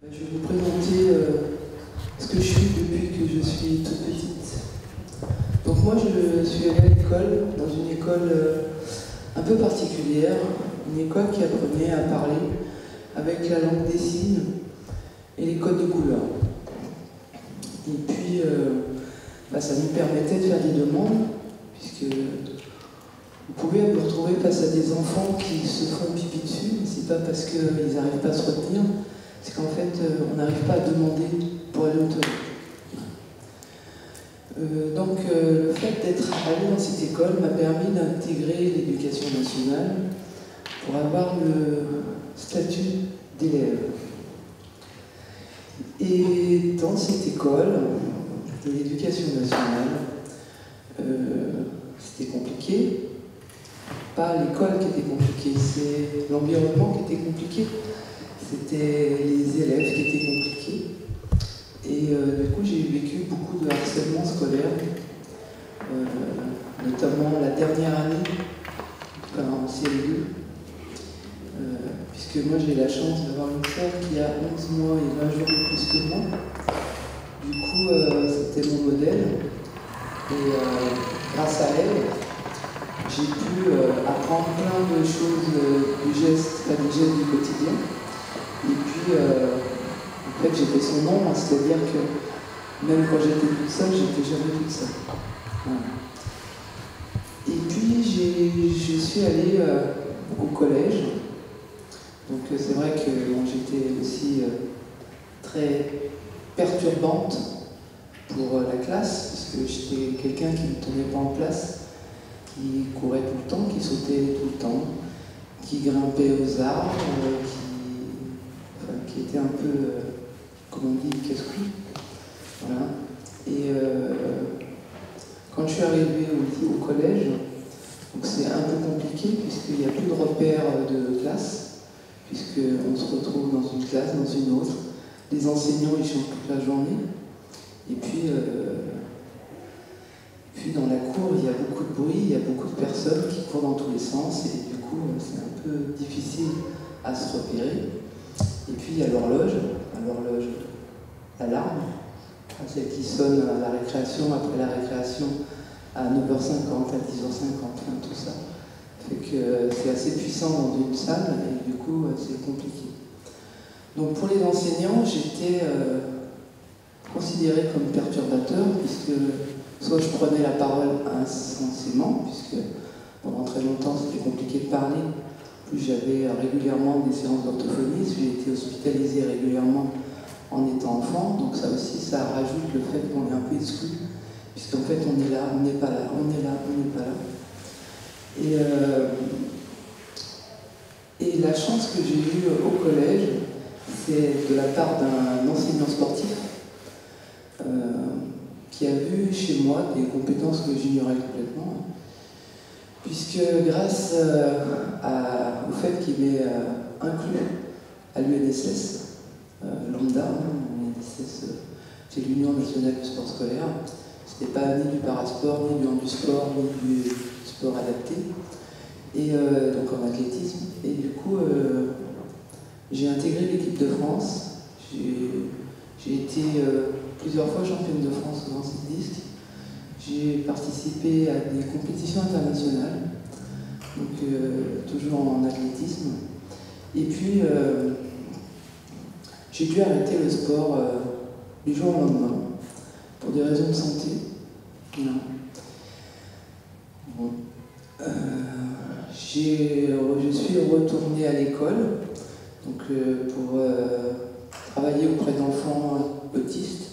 Je vais vous présenter ce que je suis depuis que je suis toute petite. Donc moi je suis allée à l'école, dans une école un peu particulière, une école qui apprenait à parler avec la langue des signes et les codes de couleur. Et puis ça nous permettait de faire des demandes, puisque vous pouvez vous retrouver face à des enfants qui se font pipi dessus, mais c'est pas parce qu'ils n'arrivent pas à se retenir, c'est qu'en fait on n'arrive pas à demander pour aller au toilette. Donc le fait d'être allé dans cette école m'a permis d'intégrer l'éducation nationale pour avoir le statut d'élève. Et dans cette école de l'éducation nationale, c'était compliqué. Pas l'école qui était compliquée, c'est l'environnement qui était compliqué. C'était les élèves qui étaient compliqués. Et du coup, j'ai vécu beaucoup de harcèlement scolaire, notamment la dernière année, en CM2, puisque moi j'ai la chance d'avoir une sœur qui a 11 mois et 20 jours de plus que moi. Du coup, c'était mon modèle. Et grâce à elle, j'ai pu apprendre plein de choses, des gestes du quotidien. Et puis, en fait, j'étais son ombre, c'est-à-dire que même quand j'étais toute seule, j'étais jamais toute seule. Voilà. Et puis, je suis allée au collège. Donc, c'est vrai que j'étais aussi très perturbante pour la classe, parce que j'étais quelqu'un qui ne tournait pas en place, qui courait tout le temps, qui sautait tout le temps, qui grimpait aux arbres, qui était un peu, comme on dit, casse-cou. Voilà. Et quand je suis arrivée au collège, c'est un peu compliqué puisqu'il n'y a plus de repères de classe, puisqu'on se retrouve dans une classe, dans une autre. Les enseignants, ils chantent toute la journée. Et puis dans la cour, il y a beaucoup de bruit, il y a beaucoup de personnes qui courent dans tous les sens, et du coup, c'est un peu difficile à se repérer. Et puis, il y a l'horloge, l'alarme, celle qui sonne à la récréation, après la récréation, à 9h50, à 10h50, tout ça. Fait que c'est assez puissant dans une salle, et du coup, c'est compliqué. Donc, pour les enseignants, j'étais considéré comme perturbateur, puisque soit je prenais la parole insensément, puisque pendant très longtemps c'était compliqué de parler, plus j'avais régulièrement des séances d'orthophonie, j'ai été hospitalisé régulièrement en étant enfant, donc ça aussi ça rajoute le fait qu'on est un peu exclu, puisqu'en fait on est là, on n'est pas là, on est là, on n'est pas là. Et la chance que j'ai eue au collège, c'est de la part d'un enseignant sportif, qui a vu chez moi des compétences que j'ignorais complètement, puisque grâce au fait qu'il m'ait inclus à l'UNSS, lambda, l'UNSS, c'est l'Union nationale du sport scolaire, c'était pas ni du parasport, ni du handisport, ni du sport adapté, et donc en athlétisme, et du coup j'ai intégré l'équipe de France, j'ai été plusieurs fois championne de France au lancer de disque. J'ai participé à des compétitions internationales, donc toujours en athlétisme. Et puis, j'ai dû arrêter le sport du jour au lendemain, pour des raisons de santé. Voilà. Bon. Je suis retournée à l'école, donc pour travailler auprès d'enfants autistes.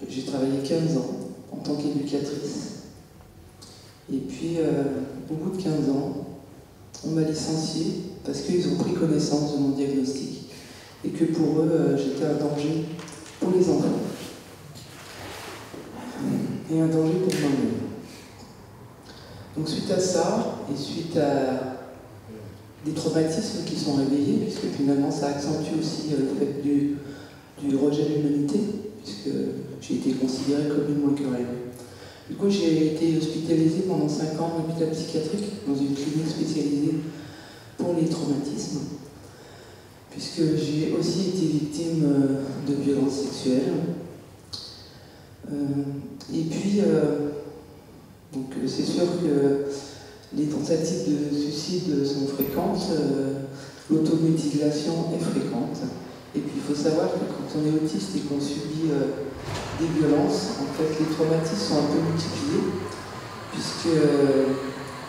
J'ai travaillé 15 ans en tant qu'éducatrice. Et puis, au bout de 15 ans, on m'a licenciée parce qu'ils ont pris connaissance de mon diagnostic et que pour eux, j'étais un danger pour les enfants et un danger pour moi-même. Donc suite à ça, et suite à des traumatismes qui sont réveillés, puisque finalement ça accentue aussi le fait du rejet de l'humanité, puisque j'ai été considérée comme une moins que rien. Du coup, j'ai été hospitalisée pendant 5 ans en hôpital psychiatrique, dans une clinique spécialisée pour les traumatismes. puisque j'ai aussi été victime de violences sexuelles. Et puis, c'est sûr que les tentatives de suicide sont fréquentes, l'automutilation est fréquente. Et puis il faut savoir que quand on est autiste et qu'on subit des violences, en fait les traumatismes sont un peu multipliés, puisque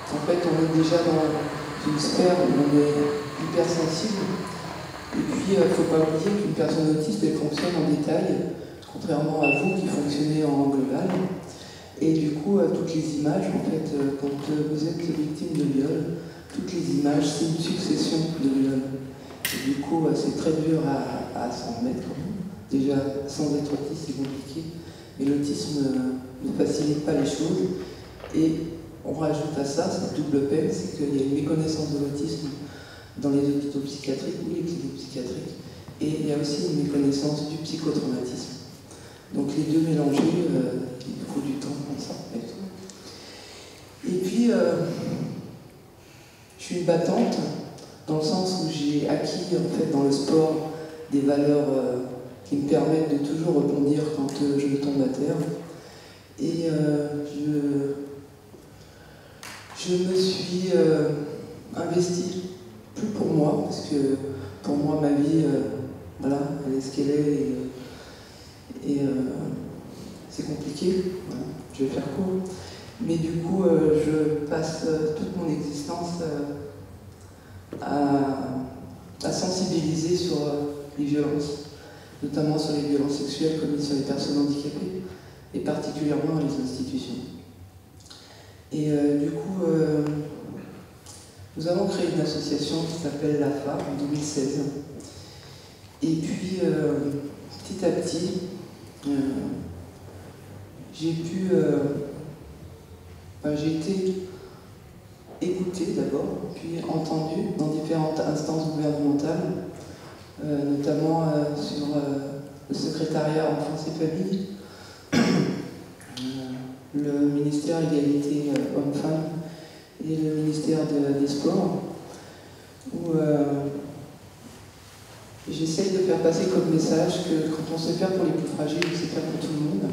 en fait on est déjà dans une sphère où on est hypersensible. Et puis il ne faut pas oublier qu'une personne autiste elle fonctionne en détail, contrairement à vous qui fonctionnez en global. Et du coup, toutes les images, en fait, quand vous êtes victime de viol, toutes les images, c'est une succession de viols. Et du coup, c'est très dur à s'en remettre. Déjà, sans être autiste, c'est compliqué. Mais l'autisme ne facilite pas les choses. Et on rajoute à ça, cette double peine, c'est qu'il y a une méconnaissance de l'autisme dans les hôpitaux psychiatriques ou les cliniques psychiatriques. Et il y a aussi une méconnaissance du psychotraumatisme. Donc les deux mélangés, il faut du temps pour ça. Et puis, je suis une battante, dans le sens où j'ai acquis en fait, dans le sport des valeurs qui me permettent de toujours rebondir quand je tombe à terre. Et je me suis investie plus pour moi, parce que pour moi, ma vie, voilà, elle est ce qu'elle est. Et c'est compliqué, voilà, je vais faire court. Mais du coup, je passe toute mon existence à sensibiliser sur les violences, notamment sur les violences sexuelles commises sur les personnes handicapées, et particulièrement dans les institutions. Et du coup, nous avons créé une association qui s'appelle l'AFA en 2016. Et puis, petit à petit, j'ai été écoutée d'abord, puis entendue dans différentes instances gouvernementales, notamment sur le secrétariat Enfance et Famille, le ministère Égalité Hommes-Femmes et le ministère des Sports, où j'essaye de faire passer comme message que quand on sait faire pour les plus fragiles, on sait faire pour tout le monde.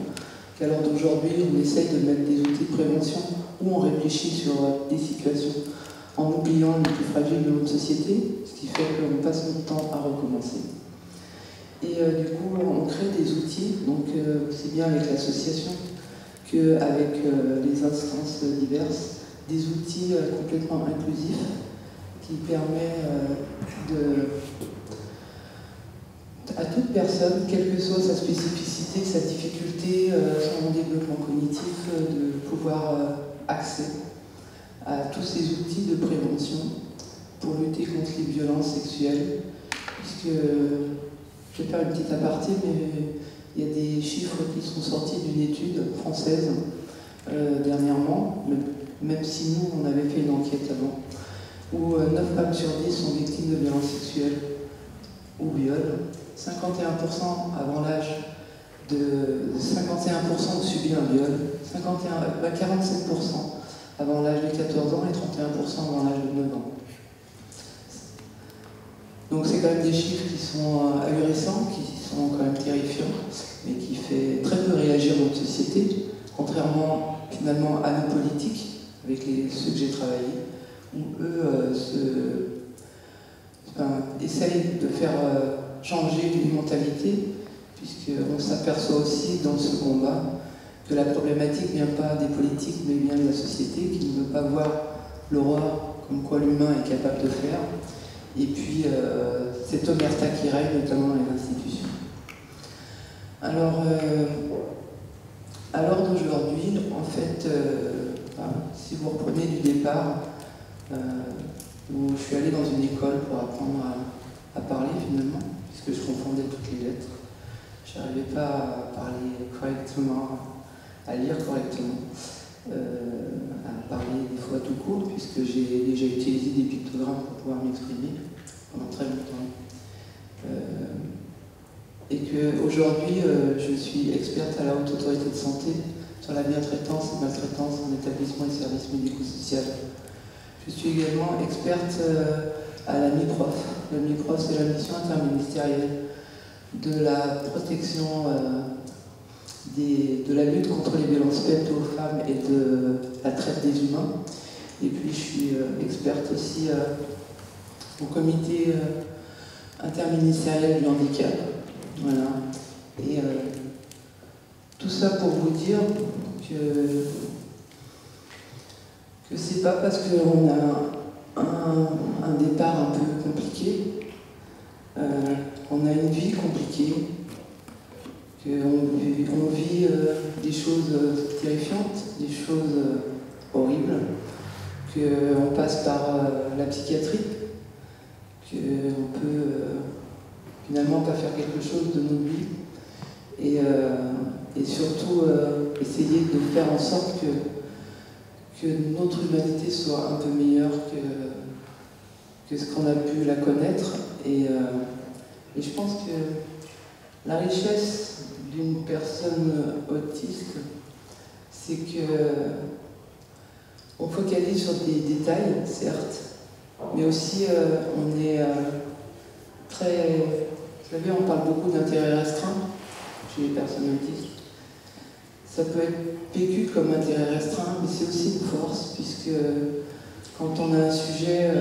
Qu'à l'heure d'aujourd'hui, on essaye de mettre des outils de prévention où on réfléchit sur des situations en oubliant les plus fragiles de notre société, ce qui fait qu'on passe notre temps à recommencer. Et du coup, on crée des outils, donc c'est bien avec l'association qu'avec les instances diverses, des outils complètement inclusifs qui permettent à toute personne, quelle que soit sa spécificité, sa difficulté, son développement cognitif, de pouvoir accès à tous ces outils de prévention pour lutter contre les violences sexuelles. Puisque, je vais faire une petite aparté, mais il y a des chiffres qui sont sortis d'une étude française dernièrement, même si nous, on avait fait une enquête avant, où 9 femmes sur 10 sont victimes de violences sexuelles ou viol. 51% avant l'âge de 51% ont subi un viol, 47% avant l'âge de 14 ans et 31% avant l'âge de 9 ans. Donc c'est quand même des chiffres qui sont ahurissants, qui sont quand même terrifiants, mais qui fait très peu réagir notre société, contrairement finalement à nos politiques, avec ceux que j'ai travaillés, où eux essayent de faire changer les mentalités, puisqu'on s'aperçoit aussi dans ce combat que la problématique ne vient pas des politiques, mais vient de la société qui ne veut pas voir l'horreur comme quoi l'humain est capable de faire, et puis cette omerta qui règne, notamment dans les institutions. Alors, à l'heure d'aujourd'hui, en fait, si vous reprenez du départ, où je suis allée dans une école pour apprendre à parler finalement, puisque je confondais toutes les lettres. Je n'arrivais pas à parler correctement, à lire correctement, à parler des fois tout court, puisque j'ai déjà utilisé des pictogrammes pour pouvoir m'exprimer pendant très longtemps. Et qu'aujourd'hui, je suis experte à la Haute Autorité de Santé sur la bientraitance et maltraitance en établissement et services médico-social. Je suis également experte à la MIPROF, Le MICROS, c'est la mission interministérielle de la protection de la lutte contre les violences faites aux femmes et de la traite des humains. Et puis je suis experte aussi au comité interministériel du handicap. Voilà. Et tout ça pour vous dire que c'est pas parce qu'on a un départ un peu compliqué, qu'on a une vie compliquée, qu'on vit des choses terrifiantes, des choses horribles, qu'on passe par la psychiatrie, qu'on peut finalement pas faire quelque chose de nos vies, et surtout essayer de faire en sorte que notre humanité soit un peu meilleure que ce qu'on a pu la connaître. Et je pense que la richesse d'une personne autiste, c'est qu'on focalise sur des détails, certes, mais aussi on est très... Vous savez, on parle beaucoup d'intérêt restreint chez les personnes autistes. Ça peut être vécu comme intérêt restreint, mais c'est aussi une force, puisque quand on a un sujet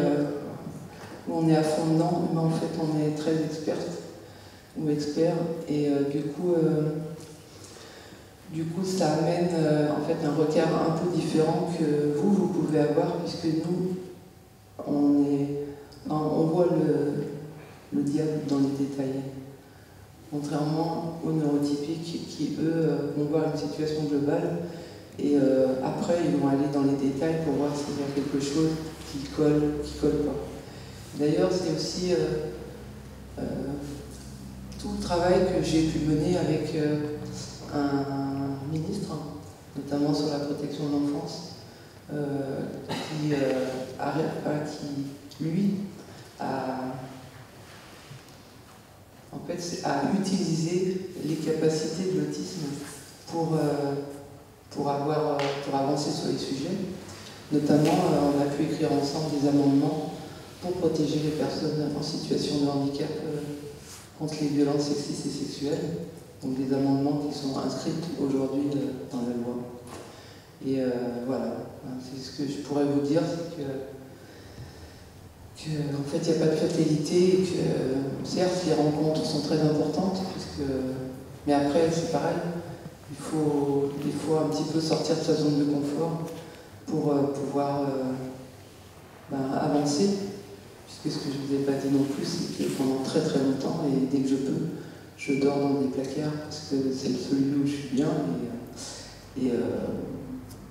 où on est à fond dedans, en fait on est très experte ou expert, et du coup ça amène en fait un regard un peu différent que vous pouvez avoir, puisque nous on voit le diable dans les détails. Contrairement aux neurotypiques qui, eux, vont voir une situation globale et après, ils vont aller dans les détails pour voir s'il y a quelque chose qui colle pas. D'ailleurs, c'est aussi tout le travail que j'ai pu mener avec un ministre, notamment sur la protection de l'enfance, qui, lui, a utilisé les capacités de l'autisme pour avancer sur les sujets. Notamment, on a pu écrire ensemble des amendements pour protéger les personnes en situation de handicap contre les violences sexistes et sexuelles. Donc des amendements qui sont inscrits aujourd'hui dans la loi. Et voilà, c'est ce que je pourrais vous dire, c'est que en fait, il n'y a pas de fatalité, et que certes, les rencontres sont très importantes, mais après, c'est pareil, il faut des fois un petit peu sortir de sa zone de confort pour pouvoir avancer, puisque ce que je ne vous ai pas dit non plus, c'est que pendant très très longtemps, et dès que je peux, je dors dans des placards, parce que c'est celui où je suis bien, et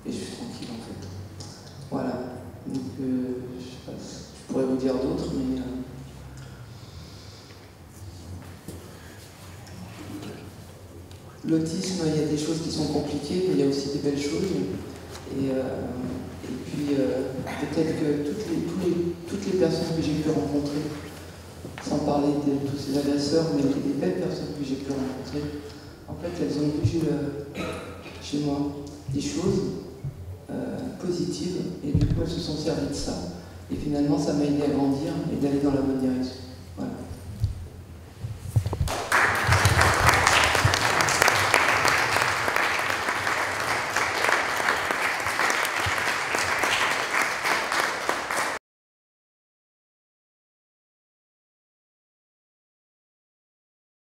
je suis tranquille en fait. Voilà, donc je sais pas si je pourrais vous dire d'autres, mais l'autisme, il y a des choses qui sont compliquées, mais il y a aussi des belles choses. Et puis peut-être que toutes les personnes que j'ai pu rencontrer, sans parler de tous ces agresseurs, mais les belles personnes que j'ai pu rencontrer, en fait, elles ont vu chez moi des choses positives, et du coup, elles se sont servies de ça. Et finalement, ça m'a aidé à grandir et d'aller dans la bonne direction.